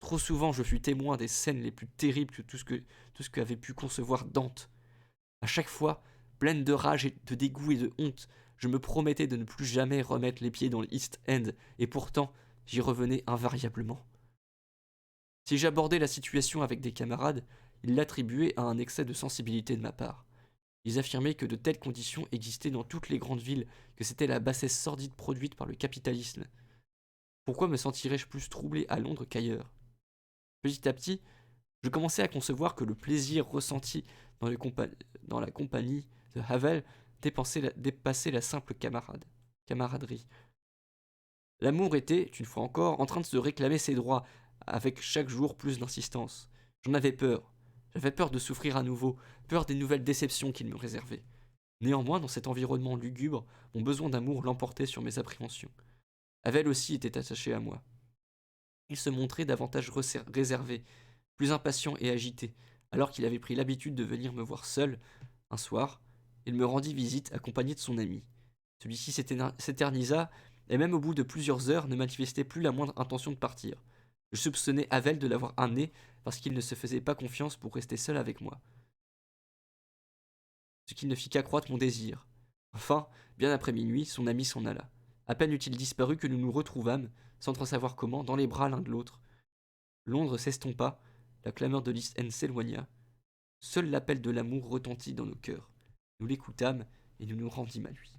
Trop souvent, je fus témoin des scènes les plus terribles que tout ce qu'avait pu concevoir Dante. À chaque fois, pleine de rage et de dégoût et de honte, je me promettais de ne plus jamais remettre les pieds dans l'East End, et pourtant, j'y revenais invariablement. Si j'abordais la situation avec des camarades, ils l'attribuaient à un excès de sensibilité de ma part. Ils affirmaient que de telles conditions existaient dans toutes les grandes villes, que c'était la bassesse sordide produite par le capitalisme. Pourquoi me sentirais-je plus troublé à Londres qu'ailleurs? Petit à petit, je commençais à concevoir que le plaisir ressenti dans la compagnie de Havel dépassait la simple camaraderie. L'amour était, une fois encore, en train de se réclamer ses droits, avec chaque jour plus d'insistance. J'en avais peur. J'avais peur de souffrir à nouveau, peur des nouvelles déceptions qu'il me réservait. Néanmoins, dans cet environnement lugubre, mon besoin d'amour l'emportait sur mes appréhensions. Avel aussi était attaché à moi. Il se montrait davantage réservé, plus impatient et agité, alors qu'il avait pris l'habitude de venir me voir seul. Un soir, il me rendit visite accompagné de son ami. Celui-ci s'éternisa, et même au bout de plusieurs heures ne manifestait plus la moindre intention de partir. Je soupçonnais Avel de l'avoir amené parce qu'il ne se faisait pas confiance pour rester seul avec moi. Ce qui ne fit qu'accroître mon désir. Enfin, bien après minuit, son ami s'en alla. À peine eut-il disparu que nous nous retrouvâmes, sans trop savoir comment, dans les bras l'un de l'autre. Londres s'estompa, la clameur de l'East End s'éloigna. Seul l'appel de l'amour retentit dans nos cœurs. Nous l'écoutâmes et nous nous rendîmes à lui.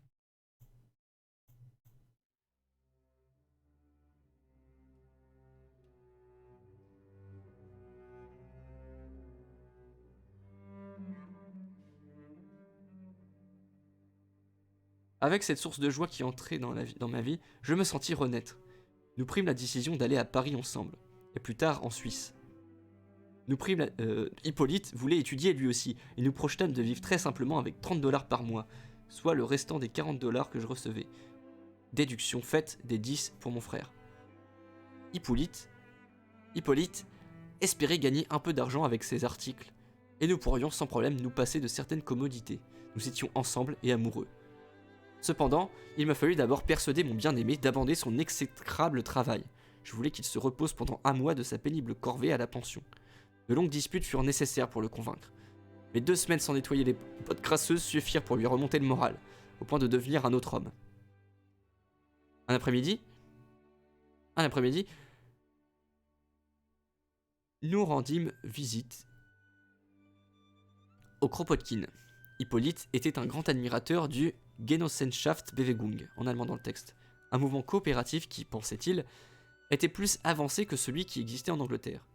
Avec cette source de joie qui entrait dans ma vie, je me sentis renaître. Nous prîmes la décision d'aller à Paris ensemble, et plus tard en Suisse. Hippolyte voulait étudier lui aussi, et nous projetâmes de vivre très simplement avec 30$ par mois, soit le restant des 40$ que je recevais. Déduction faite des 10 pour mon frère. Hippolyte espérait gagner un peu d'argent avec ses articles, et nous pourrions sans problème nous passer de certaines commodités. Nous étions ensemble et amoureux. Cependant, il m'a fallu d'abord persuader mon bien-aimé d'abandonner son exécrable travail. Je voulais qu'il se repose pendant un mois de sa pénible corvée à la pension. De longues disputes furent nécessaires pour le convaincre. Mais 2 semaines sans nettoyer les potes crasseuses suffirent pour lui remonter le moral, au point de devenir un autre homme. Un après-midi, nous rendîmes visite au Kropotkin. Hippolyte était un grand admirateur du Genossenschaftsbewegung, en allemand dans le texte, un mouvement coopératif qui, pensait-il, était plus avancé que celui qui existait en Angleterre.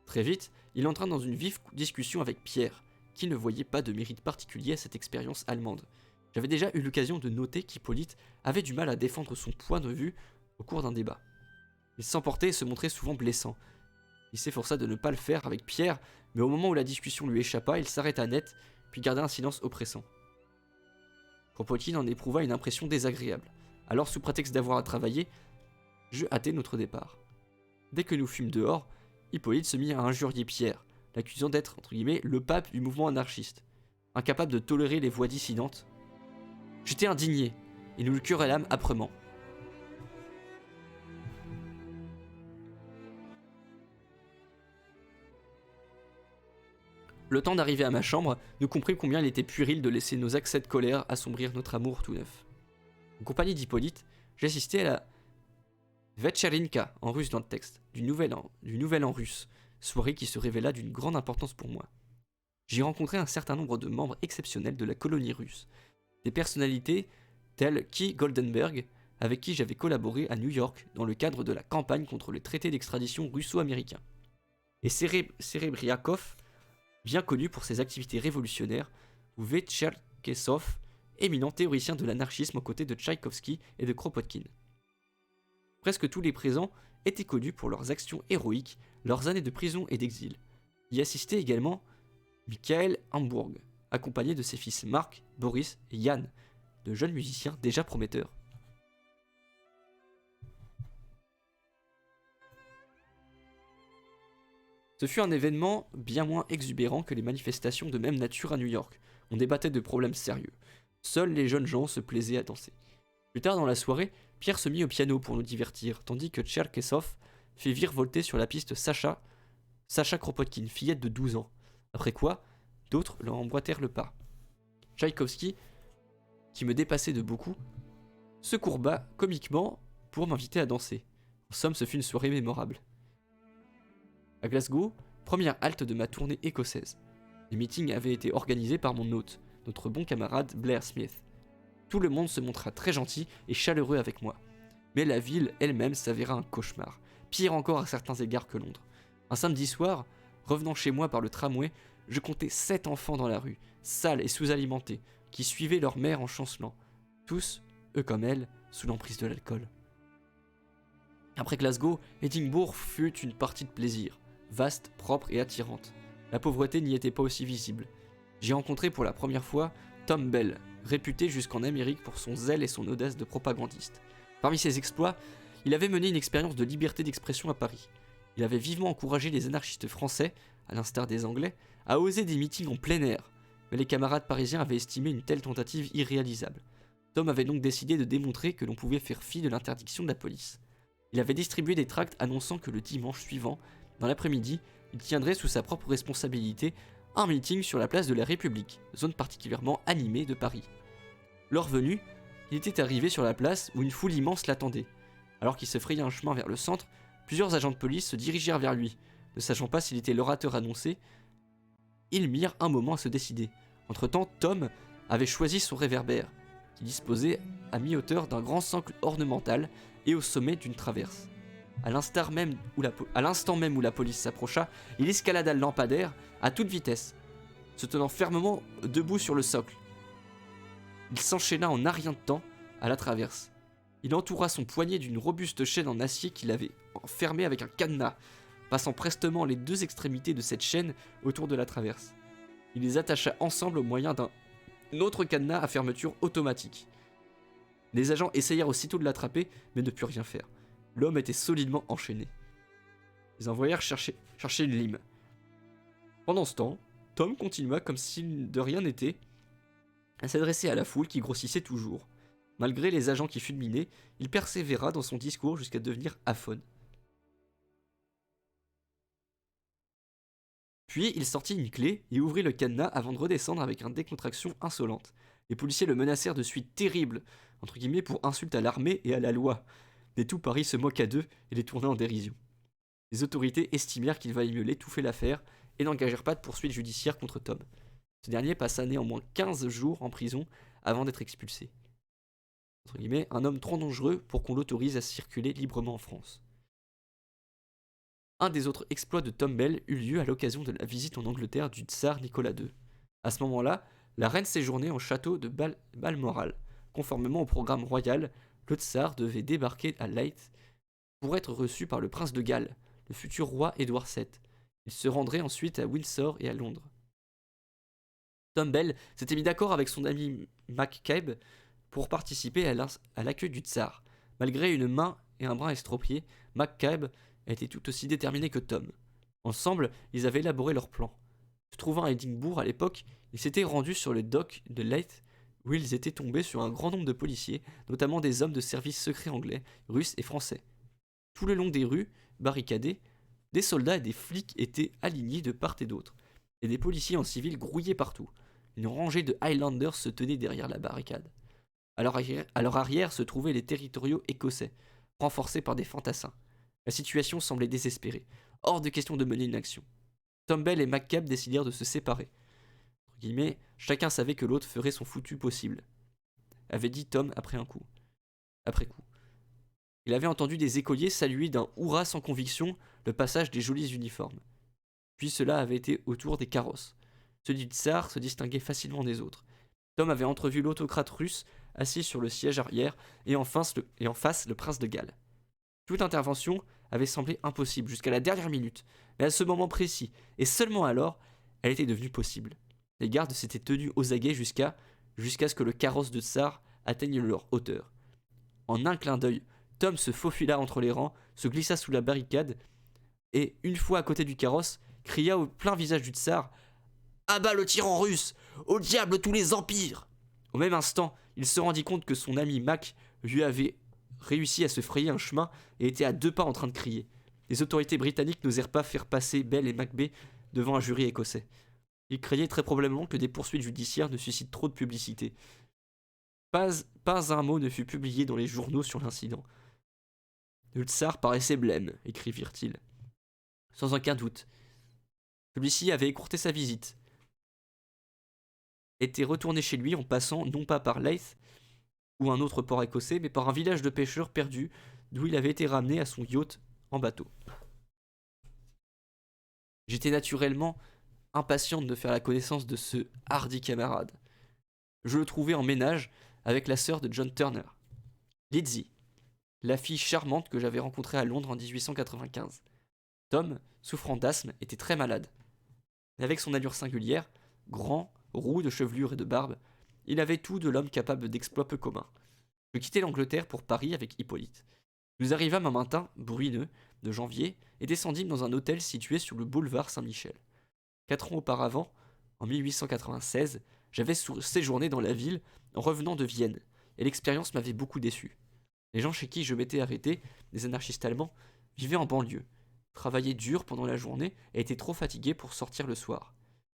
Très vite, il entra dans une vive discussion avec Pierre, qui ne voyait pas de mérite particulier à cette expérience allemande. J'avais déjà eu l'occasion de noter qu'Hippolyte avait du mal à défendre son point de vue au cours d'un débat. Il s'emportait et se montrait souvent blessant. Il s'efforça de ne pas le faire avec Pierre, mais au moment où la discussion lui échappa, il s'arrêta net, puis garda un silence oppressant. Kropotkin en éprouva une impression désagréable. Alors, sous prétexte d'avoir à travailler, je hâtai notre départ. Dès que nous fûmes dehors, Hippolyte se mit à injurier Pierre, l'accusant d'être, entre guillemets, le pape du mouvement anarchiste, incapable de tolérer les voix dissidentes. J'étais indigné, et nous le querellâmes âprement. Le temps d'arriver à ma chambre, nous comprîmes combien il était puéril de laisser nos accès de colère assombrir notre amour tout neuf. En compagnie d'Hippolyte, j'assistais à la Večerinka, en russe dans le texte, du nouvel an russe, soirée qui se révéla d'une grande importance pour moi. J'y rencontrai un certain nombre de membres exceptionnels de la colonie russe, des personnalités telles Guy Goldenberg, avec qui j'avais collaboré à New York dans le cadre de la campagne contre le traité d'extradition russo-américain, et Serebriakov, bien connu pour ses activités révolutionnaires, ou Cherkessov, éminent théoricien de l'anarchisme aux côtés de Tchaïkovski et de Kropotkin. Presque tous les présents étaient connus pour leurs actions héroïques, leurs années de prison et d'exil. Y assistait également Michael Hamburg, accompagné de ses fils Marc, Boris et Yann, de jeunes musiciens déjà prometteurs. Ce fut un événement bien moins exubérant que les manifestations de même nature à New York. On débattait de problèmes sérieux. Seuls les jeunes gens se plaisaient à danser. Plus tard dans la soirée, Pierre se mit au piano pour nous divertir, tandis que Tcherkessov fit virevolter sur la piste Sacha Kropotkin, fillette de 12 ans. Après quoi, d'autres leur emboîtèrent le pas. Tchaïkovski, qui me dépassait de beaucoup, se courba comiquement pour m'inviter à danser. En somme, ce fut une soirée mémorable. À Glasgow, première halte de ma tournée écossaise. Les meetings avaient été organisés par mon hôte, notre bon camarade Blair Smith. Tout le monde se montra très gentil et chaleureux avec moi. Mais la ville elle-même s'avéra un cauchemar, pire encore à certains égards que Londres. Un samedi soir, revenant chez moi par le tramway, je comptais 7 enfants dans la rue, sales et sous-alimentés, qui suivaient leur mère en chancelant, tous, eux comme elle, sous l'emprise de l'alcool. Après Glasgow, Édimbourg fut une partie de plaisir, vaste, propre et attirante. La pauvreté n'y était pas aussi visible. J'y rencontré pour la première fois Tom Bell, réputé jusqu'en Amérique pour son zèle et son audace de propagandiste. Parmi ses exploits, il avait mené une expérience de liberté d'expression à Paris. Il avait vivement encouragé les anarchistes français, à l'instar des Anglais, à oser des meetings en plein air, mais les camarades parisiens avaient estimé une telle tentative irréalisable. Tom avait donc décidé de démontrer que l'on pouvait faire fi de l'interdiction de la police. Il avait distribué des tracts annonçant que le dimanche suivant, dans l'après-midi, il tiendrait sous sa propre responsabilité un meeting sur la place de la République, zone particulièrement animée de Paris. L'heure venue, il était arrivé sur la place où une foule immense l'attendait. Alors qu'il se frayait un chemin vers le centre, plusieurs agents de police se dirigèrent vers lui. Ne sachant pas s'il était l'orateur annoncé, ils mirent un moment à se décider. Entre-temps, Tom avait choisi son réverbère, qui disposait à mi-hauteur d'un grand socle ornemental et au sommet d'une traverse. À l'instant même où la police s'approcha, il escalada le lampadaire à toute vitesse, se tenant fermement debout sur le socle. Il s'enchaîna en un rien de temps à la traverse. Il entoura son poignet d'une robuste chaîne en acier qu'il avait fermée avec un cadenas, passant prestement les deux extrémités de cette chaîne autour de la traverse. Il les attacha ensemble au moyen d'un autre cadenas à fermeture automatique. Les agents essayèrent aussitôt de l'attraper, mais ne purent rien faire. L'homme était solidement enchaîné. Ils envoyèrent chercher une lime. Pendant ce temps, Tom continua comme si de rien n'était à s'adresser à la foule qui grossissait toujours. Malgré les agents qui fulminaient, il persévéra dans son discours jusqu'à devenir aphone. Puis il sortit une clé et ouvrit le cadenas avant de redescendre avec une décontraction insolente. Les policiers le menacèrent de suites terribles, entre guillemets pour insulte à l'armée et à la loi. Mais tout Paris se moqua d'eux et les tourna en dérision. Les autorités estimèrent qu'il valait mieux l'étouffer l'affaire et n'engagèrent pas de poursuite judiciaire contre Tom. Ce dernier passa néanmoins 15 jours en prison avant d'être expulsé. Entre guillemets, un homme trop dangereux pour qu'on l'autorise à circuler librement en France. Un des autres exploits de Tom Bell eut lieu à l'occasion de la visite en Angleterre du tsar Nicolas II. À ce moment-là, la reine séjournait au château de Balmoral. Conformément au programme royal, le tsar devait débarquer à Leith pour être reçu par le prince de Galles, le futur roi Édouard VII. Il se rendrait ensuite à Windsor et à Londres. Tom Bell s'était mis d'accord avec son ami McCabe pour participer à l'accueil du tsar. Malgré une main et un bras estropiés, McCabe était tout aussi déterminé que Tom. Ensemble, ils avaient élaboré leur plan. Se trouvant à Édimbourg à l'époque, ils s'étaient rendus sur les docks de Leith où ils étaient tombés sur un grand nombre de policiers, notamment des hommes de services secrets anglais, russes et français. Tout le long des rues, barricadées, des soldats et des flics étaient alignés de part et d'autre, et des policiers en civil grouillaient partout. Une rangée de Highlanders se tenait derrière la barricade. À leur arrière se trouvaient les territoriaux écossais, renforcés par des fantassins. La situation semblait désespérée. Hors de question de mener une action. Tom Bell et McCabe décidèrent de se séparer. Entre guillemets, chacun savait que l'autre ferait son foutu possible, avait dit Tom après coup. Il avait entendu des écoliers saluer d'un hurrah sans conviction le passage des jolis uniformes. Puis cela avait été autour des carrosses. Celui du tsar se distinguait facilement des autres. Tom avait entrevu l'autocrate russe assis sur le siège arrière et en face le prince de Galles. Toute intervention avait semblé impossible jusqu'à la dernière minute, mais à ce moment précis, et seulement alors, elle était devenue possible. Les gardes s'étaient tenus aux aguets jusqu'à ce que le carrosse de tsar atteigne leur hauteur. En un clin d'œil, Tom se faufila entre les rangs, se glissa sous la barricade, et, une fois à côté du carrosse, cria au plein visage du tsar « À bas le tyran russe! Au diable tous les empires !» Au même instant, il se rendit compte que son ami Mac lui avait réussi à se frayer un chemin et était à 2 pas en train de crier. Les autorités britanniques n'osèrent pas faire passer Bell et Macbeth devant un jury écossais. Ils craignaient très probablement que des poursuites judiciaires ne suscitent trop de publicité. Pas un mot ne fut publié dans les journaux sur l'incident. Le tsar paraissait blême, écrivirent-ils. Sans aucun doute. Celui-ci avait écourté sa visite. Était retourné chez lui en passant non pas par Leith ou un autre port écossais, mais par un village de pêcheurs perdu d'où il avait été ramené à son yacht en bateau. J'étais naturellement impatiente de faire la connaissance de ce hardi camarade. Je le trouvais en ménage avec la sœur de John Turner, Lizzie, la fille charmante que j'avais rencontrée à Londres en 1895. Tom, souffrant d'asthme, était très malade. Et avec son allure singulière, grand, roux de chevelure et de barbe, il avait tout de l'homme capable d'exploits peu communs. Je quittai l'Angleterre pour Paris avec Hippolyte. Nous arrivâmes un matin brumeux de janvier et descendîmes dans un hôtel situé sur le boulevard Saint-Michel. 4 ans auparavant, en 1896, j'avais séjourné dans la ville en revenant de Vienne, et l'expérience m'avait beaucoup déçu. Les gens chez qui je m'étais arrêté, des anarchistes allemands, vivaient en banlieue, travaillaient dur pendant la journée et étaient trop fatigués pour sortir le soir.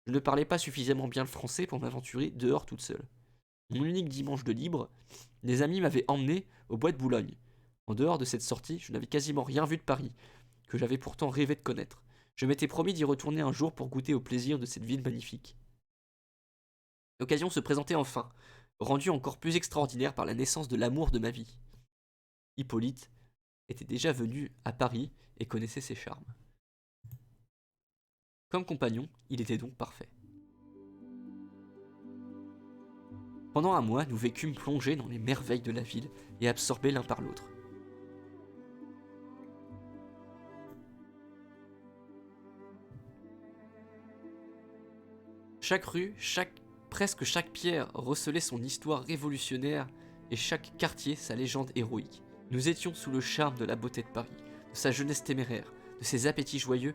Je ne parlais pas suffisamment bien le français pour m'aventurer dehors toute seule. Mon unique dimanche de libre, des amis m'avaient emmené au bois de Boulogne. En dehors de cette sortie, je n'avais quasiment rien vu de Paris, que j'avais pourtant rêvé de connaître. Je m'étais promis d'y retourner un jour pour goûter au plaisir de cette ville magnifique. L'occasion se présentait enfin, rendue encore plus extraordinaire par la naissance de l'amour de ma vie. Hippolyte était déjà venu à Paris et connaissait ses charmes. Comme compagnon, il était donc parfait. Pendant un mois, nous vécûmes plongés dans les merveilles de la ville et absorbés l'un par l'autre. Chaque rue, presque chaque pierre recelait son histoire révolutionnaire et chaque quartier sa légende héroïque. Nous étions sous le charme de la beauté de Paris, de sa jeunesse téméraire, de ses appétits joyeux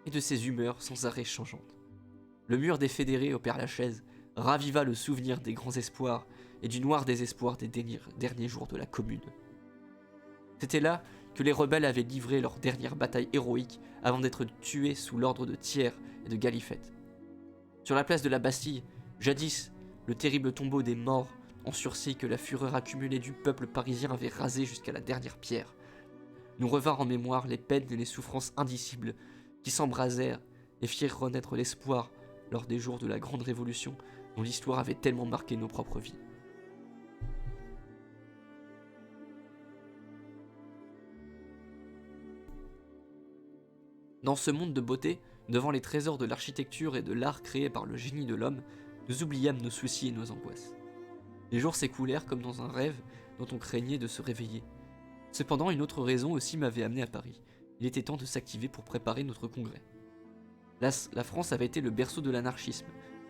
et de ses humeurs sans arrêt changeantes. Le mur des fédérés au Père-Lachaise raviva le souvenir des grands espoirs et du noir désespoir des derniers jours de la Commune. C'était là que les rebelles avaient livré leur dernière bataille héroïque avant d'être tués sous l'ordre de Thiers et de Gallifet. Sur la place de la Bastille, jadis, le terrible tombeau des morts en sursis que la fureur accumulée du peuple parisien avait rasé jusqu'à la dernière pierre, nous revinrent en mémoire les peines et les souffrances indicibles qui s'embrasèrent et firent renaître l'espoir lors des jours de la Grande Révolution dont l'histoire avait tellement marqué nos propres vies. Dans ce monde de beauté, devant les trésors de l'architecture et de l'art créés par le génie de l'homme, nous oubliâmes nos soucis et nos angoisses. Les jours s'écoulèrent comme dans un rêve dont on craignait de se réveiller. Cependant, une autre raison aussi m'avait amené à Paris. Il était temps de s'activer pour préparer notre congrès. La France avait été le berceau de l'anarchisme,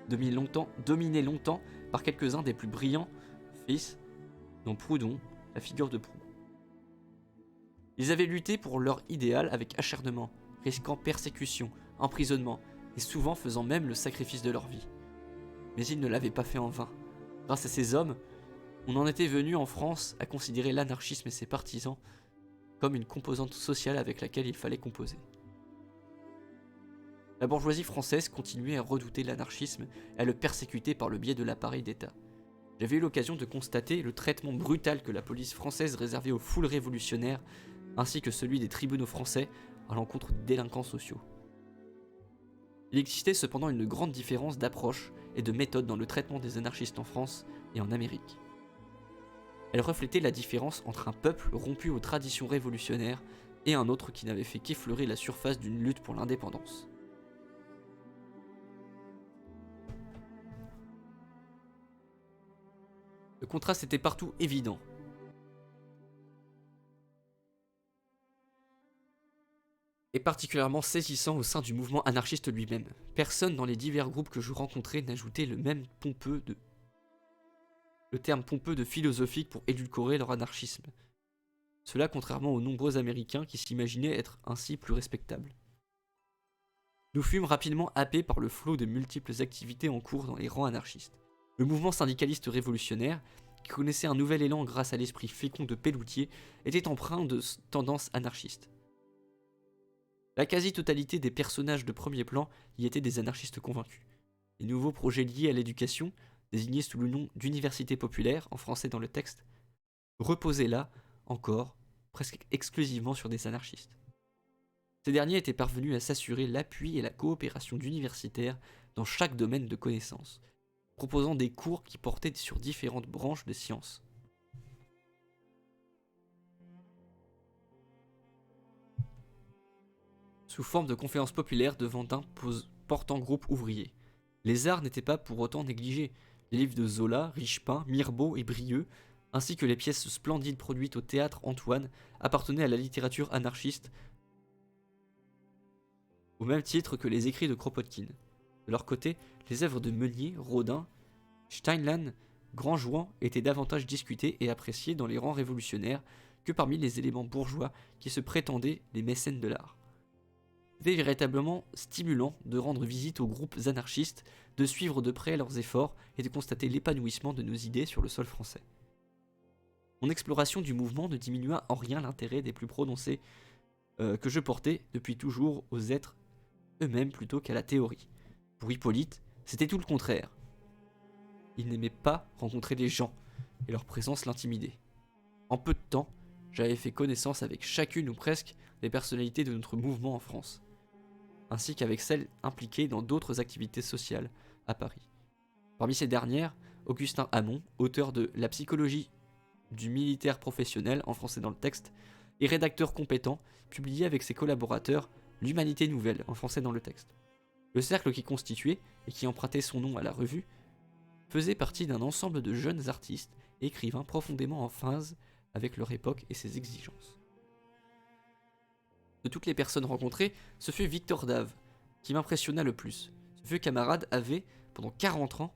dominé longtemps par quelques-uns des plus brillants fils, dont Proudhon, la figure de Proud. Ils avaient lutté pour leur idéal avec acharnement, risquant persécution, emprisonnement, et souvent faisant même le sacrifice de leur vie. Mais ils ne l'avaient pas fait en vain. Grâce à ces hommes, on en était venu en France à considérer l'anarchisme et ses partisans comme une composante sociale avec laquelle il fallait composer. La bourgeoisie française continuait à redouter l'anarchisme et à le persécuter par le biais de l'appareil d'État. J'avais eu l'occasion de constater le traitement brutal que la police française réservait aux foules révolutionnaires, ainsi que celui des tribunaux français à l'encontre des délinquants sociaux. Il existait cependant une grande différence d'approche et de méthode dans le traitement des anarchistes en France et en Amérique. Elle reflétait la différence entre un peuple rompu aux traditions révolutionnaires et un autre qui n'avait fait qu'effleurer la surface d'une lutte pour l'indépendance. Le contraste était partout évident. Et particulièrement saisissant au sein du mouvement anarchiste lui-même. Personne dans les divers groupes que je rencontrais n'ajoutait le terme pompeux de philosophique pour édulcorer leur anarchisme. Cela contrairement aux nombreux Américains qui s'imaginaient être ainsi plus respectables. Nous fûmes rapidement happés par le flot de multiples activités en cours dans les rangs anarchistes. Le mouvement syndicaliste révolutionnaire, qui connaissait un nouvel élan grâce à l'esprit fécond de Pelloutier, était empreint de tendances anarchistes. La quasi-totalité des personnages de premier plan y étaient des anarchistes convaincus. Les nouveaux projets liés à l'éducation, désignés sous le nom d'université populaire, en français dans le texte, reposaient là, encore, presque exclusivement sur des anarchistes. Ces derniers étaient parvenus à s'assurer l'appui et la coopération d'universitaires dans chaque domaine de connaissances, proposant des cours qui portaient sur différentes branches de sciences. Sous forme de conférences populaires devant d'importants groupes ouvriers. Les arts n'étaient pas pour autant négligés. Les livres de Zola, Richepin, Mirbeau et Brieux, ainsi que les pièces splendides produites au théâtre Antoine, appartenaient à la littérature anarchiste, au même titre que les écrits de Kropotkin. De leur côté, les œuvres de Meunier, Rodin, Steinlen, Grandjouan étaient davantage discutées et appréciées dans les rangs révolutionnaires que parmi les éléments bourgeois qui se prétendaient les mécènes de l'art. C'était véritablement stimulant de rendre visite aux groupes anarchistes, de suivre de près leurs efforts et de constater l'épanouissement de nos idées sur le sol français. Mon exploration du mouvement ne diminua en rien l'intérêt des plus prononcés que je portais depuis toujours aux êtres eux-mêmes plutôt qu'à la théorie. Pour Hippolyte, c'était tout le contraire. Il n'aimait pas rencontrer les gens, et leur présence l'intimidait. En peu de temps, j'avais fait connaissance avec chacune ou presque des personnalités de notre mouvement en France, ainsi qu'avec celles impliquées dans d'autres activités sociales à Paris. Parmi ces dernières, Augustin Hamon, auteur de La psychologie du militaire professionnel en français dans le texte, et rédacteur compétent, publiait avec ses collaborateurs L'Humanité nouvelle en français dans le texte. Le cercle qui constituait, et qui empruntait son nom à la revue, faisait partie d'un ensemble de jeunes artistes et écrivains profondément en phase avec leur époque et ses exigences. De toutes les personnes rencontrées, ce fut Victor Dave qui m'impressionna le plus. Ce vieux camarade avait, pendant 40 ans,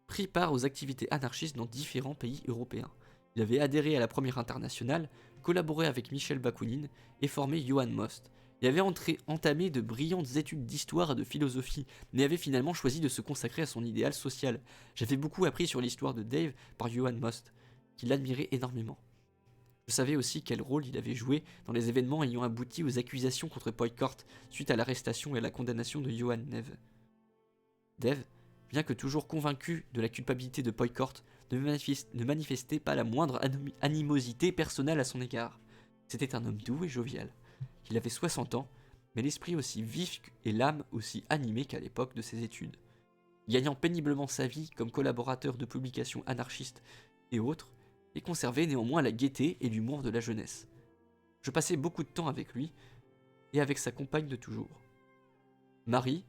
pris part aux activités anarchistes dans différents pays européens. Il avait adhéré à la Première Internationale, collaboré avec Michel Bakounine et formé Johann Most. Il avait entamé de brillantes études d'histoire et de philosophie, mais avait finalement choisi de se consacrer à son idéal social. J'avais beaucoup appris sur l'histoire de Dave par Johann Most, qui l'admirait énormément. Je savais aussi quel rôle il avait joué dans les événements ayant abouti aux accusations contre Poyckort suite à l'arrestation et à la condamnation de Johann Neve. Dave, bien que toujours convaincu de la culpabilité de Poyckort, ne manifestait pas la moindre animosité personnelle à son égard. C'était un homme doux et jovial. Il avait 60 ans, mais l'esprit aussi vif et l'âme aussi animée qu'à l'époque de ses études. Gagnant péniblement sa vie comme collaborateur de publications anarchistes et autres, il conservait néanmoins la gaieté et l'humour de la jeunesse. Je passais beaucoup de temps avec lui et avec sa compagne de toujours. Marie,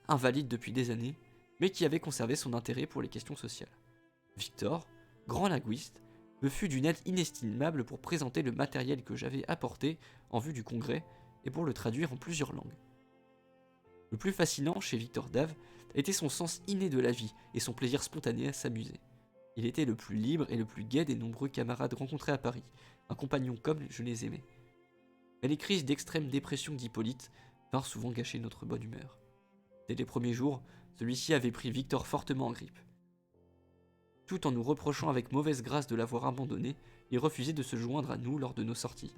invalide depuis des années, mais qui avait conservé son intérêt pour les questions sociales. Victor, grand linguiste, me fut d'une aide inestimable pour présenter le matériel que j'avais apporté en vue du congrès et pour le traduire en plusieurs langues. Le plus fascinant chez Victor Dave était son sens inné de la vie et son plaisir spontané à s'amuser. Il était le plus libre et le plus gai des nombreux camarades rencontrés à Paris, un compagnon comme je les aimais. Mais les crises d'extrême dépression d'Hippolyte vinrent souvent gâcher notre bonne humeur. Dès les premiers jours, celui-ci avait pris Victor fortement en grippe. Tout en nous reprochant avec mauvaise grâce de l'avoir abandonné, il refusait de se joindre à nous lors de nos sorties.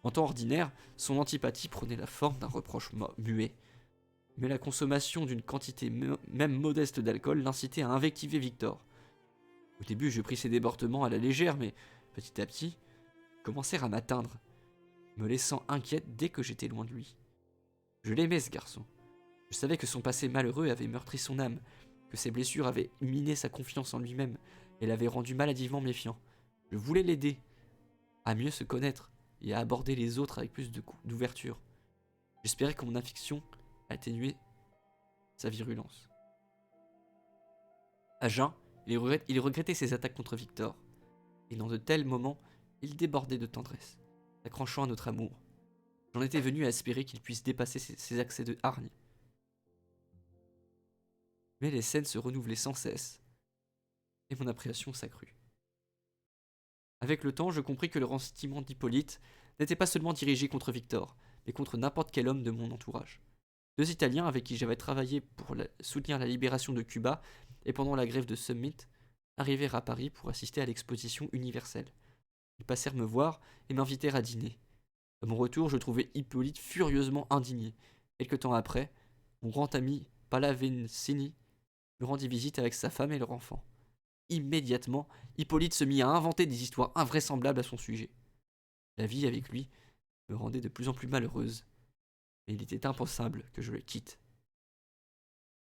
En temps ordinaire, son antipathie prenait la forme d'un reproche muet, mais la consommation d'une quantité même modeste d'alcool l'incitait à invectiver Victor. Au début, je pris ses débordements à la légère, mais petit à petit, commencèrent à m'atteindre, me laissant inquiète dès que j'étais loin de lui. Je l'aimais, ce garçon. Je savais que son passé malheureux avait meurtri son âme, que ses blessures avaient miné sa confiance en lui-même et l'avaient rendu maladivement méfiant. Je voulais l'aider à mieux se connaître et à aborder les autres avec plus d'ouverture. J'espérais que mon affection atténuait sa virulence. À jeun, il regrettait ses attaques contre Victor, et dans de tels moments, il débordait de tendresse, s'accrochant à notre amour. J'en étais venu à espérer qu'il puisse dépasser ses accès de hargne. Mais les scènes se renouvelaient sans cesse, et mon appréhension s'accrut. Avec le temps, je compris que le ressentiment d'Hippolyte n'était pas seulement dirigé contre Victor, mais contre n'importe quel homme de mon entourage. 2 Italiens avec qui j'avais travaillé pour soutenir la libération de Cuba et pendant la grève de Summit arrivèrent à Paris pour assister à l'exposition universelle. Ils passèrent me voir et m'invitèrent à dîner. À mon retour, je trouvai Hippolyte furieusement indigné. Quelque temps après, mon grand ami Pallavicini me rendit visite avec sa femme et leur enfant. Immédiatement, Hippolyte se mit à inventer des histoires invraisemblables à son sujet. La vie avec lui me rendait de plus en plus malheureuse, mais il était impensable que je le quitte.